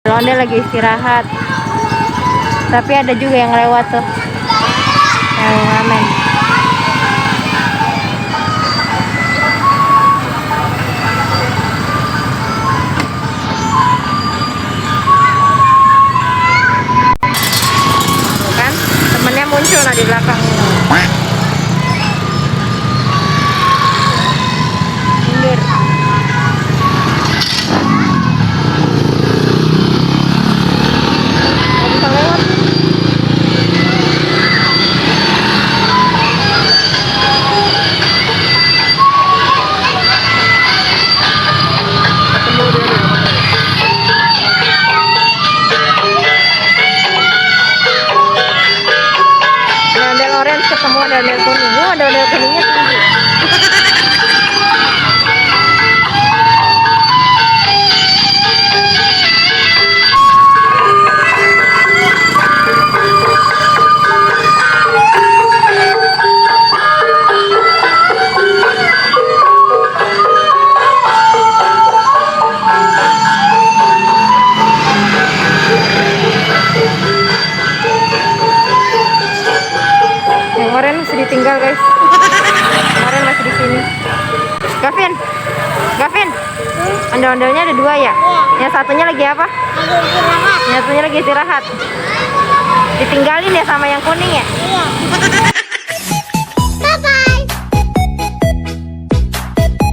Ronde lagi istirahat. Tapi ada juga yang lewat tuh. Yang ngamen. Tuh kan, temennya muncul nah di belakang. Mundur. Bisa lewat. Ondel orange ketemu ondel kuning. Ada ondel kuningnya tinggi. Yang orange masih ditinggal guys. Orange masih di sini. Gavin, Gavin, ondel-ondelnya ada 2 ya? Yang satunya lagi apa? Yang satunya lagi istirahat. Ditinggalin ya sama yang kuning ya? Iya.